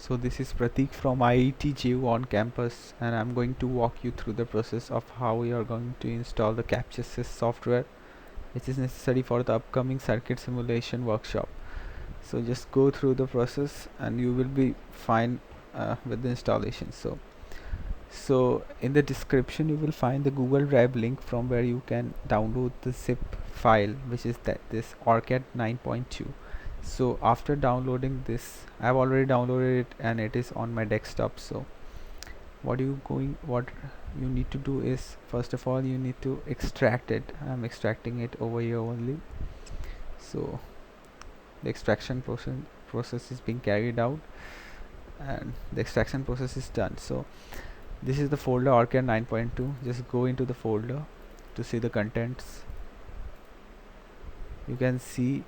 So this is Pratik from IIT JU on campus, and I'm going to walk you through the process of how we are going to install the CaptureSys software, which is necessary for the upcoming circuit simulation workshop. So just go through the process and you will be fine with the installation. So in the description you will find the Google Drive link from where you can download the zip file, which is this Orcad 9.2. So after downloading this, I've already downloaded it and it is on my desktop. So what you need to do is, first of all, you need to extract it. I'm extracting it over here only. So the extraction process is being carried out and the extraction process is done. So this is the folder Orcad 9.2. Just go into the folder to see the contents. You can see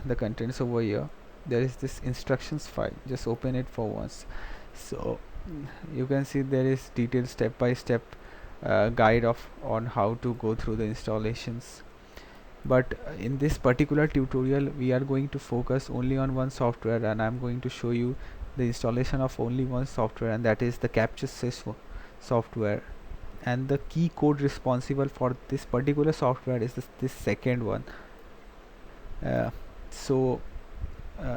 the contents over here. There is this instructions file. Just open it for once. So you can see there is detailed step-by-step guide of on how to go through the installations. But in this particular tutorial we are going to focus only on one software, and I'm going to show you the installation of only one software, and that is the CaptureSys software. And the key code responsible for this particular software is this second one.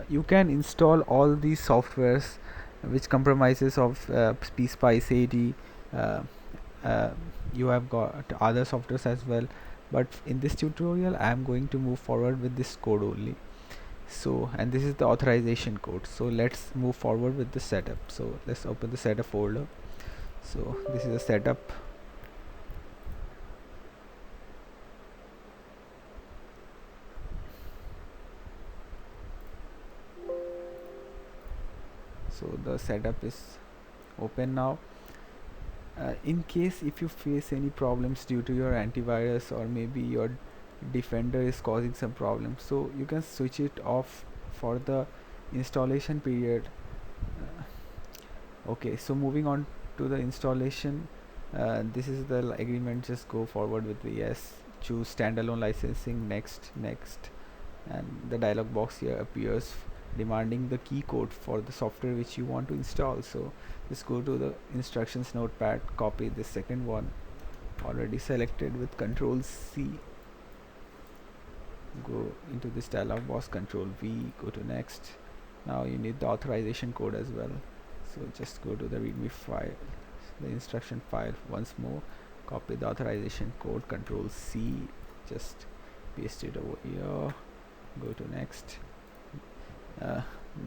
You can install all these softwares which compromises of PSpice AD. uh, uh, you have got other softwares as well, but in this tutorial I am going to move forward with this code only. So, and this is the authorization code. So let's move forward with the setup. So let's open the setup folder. So this is a setup. So the setup is open now. In case if you face any problems due to your antivirus, or maybe your defender is causing some problems, so you can switch it off for the installation period. Okay, so moving on to the installation, this is the agreement. Just go forward with the yes, choose standalone licensing, next, and the dialog box here appears demanding the key code for the software which you want to install. So just go to the instructions notepad, copy the second one already selected with Control C, go into this dialog box, Control V, go to next. Now you need the authorization code as well, so just go to the readme file, the instruction file once more, copy the authorization code, Control C, just paste it over here, go to next.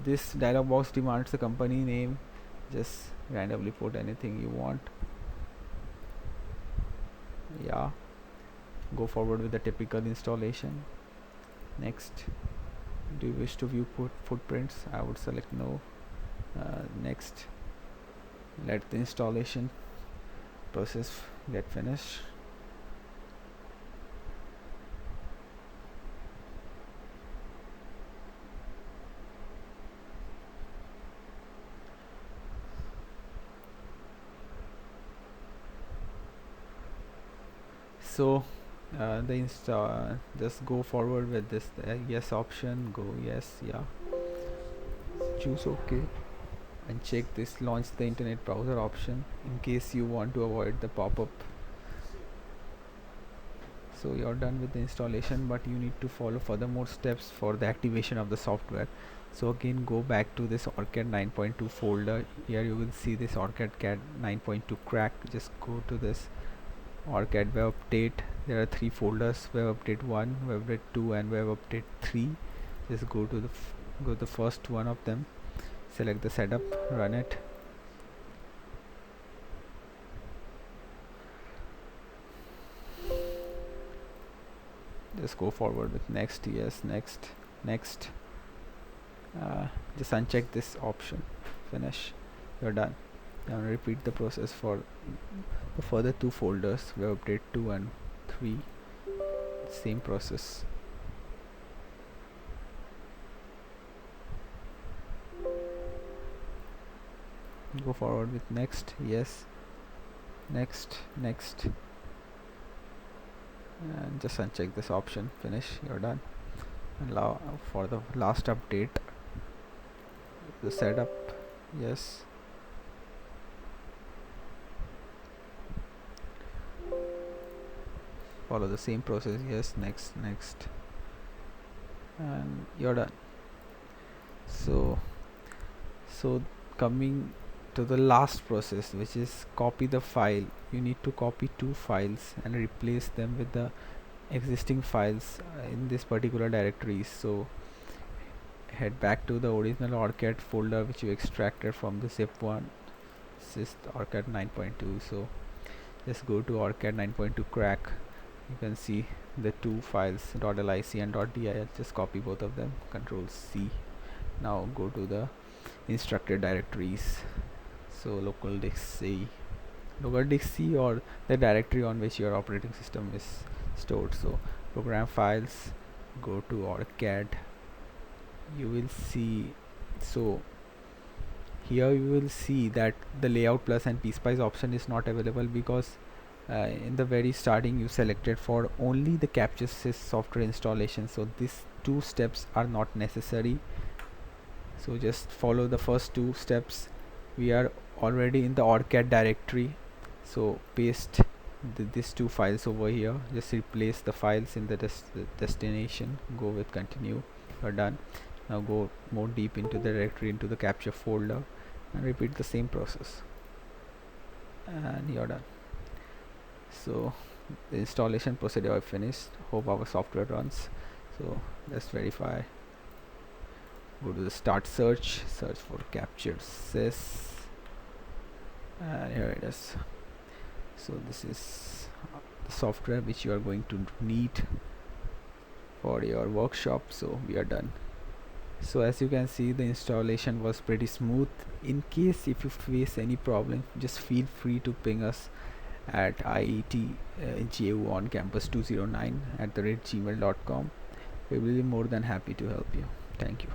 This dialog box demands the company name. Just randomly put anything you want. Yeah, go forward with the typical installation. Next, do you wish to view footprints? I would select no. Next, let the installation process get finished. So the install, just go forward with this yes option, go yes, yeah, choose OK, and check this launch the internet browser option in case you want to avoid the pop-up. So you're done with the installation, but you need to follow further more steps for the activation of the software. So again, go back to this Orcad 9.2 folder. Here you will see this Orcad 9.2 crack. Just go to this Orcad web update. There are three folders: web update 1, web update 2, and web update 3. Just go to the first one of them, select the setup, run it. Just go forward with next, yes, next, just uncheck this option, finish, you're done. Now repeat the process for the further two folders, web update 2 and 3, same process. Go forward with next, yes, next, and just uncheck this option, finish, you're done. And now for the last update, the setup, Yes, follow the same process. Yes, next, and you're done. So so coming to the last process, which is copy the file. You need to copy two files and replace them with the existing files in this particular directory. So head back to the original Orcad folder which you extracted from the zip one. This is the Orcad 9.2. So just go to Orcad 9.2 crack. You can see the two files .lic and .dir. Just copy both of them, Control C. Now go to the instructed directories. So local disk C, or the directory on which your operating system is stored. So program files, go to Orcad. You will see, so here you will see that the layout plus and pspice option is not available because in the very starting you selected for only the capture sys software installation. So these two steps are not necessary, so just follow the first two steps. We are already in the Orcad directory, so paste these two files over here. Just replace the files in the destination. Go with continue. You're done. Now go more deep into the directory, into the capture folder, and repeat the same process, and you're done. So the installation procedure I finished. Hope our software runs. So let's verify. Go to the start search for capture sys, and here it is. So this is the software which you are going to need for your workshop. So we are done. So as you can see, the installation was pretty smooth. In case if you face any problem, just feel free to ping us at IETJU on campus 209 @gmail.com. We will be more than happy to help you. Thank you.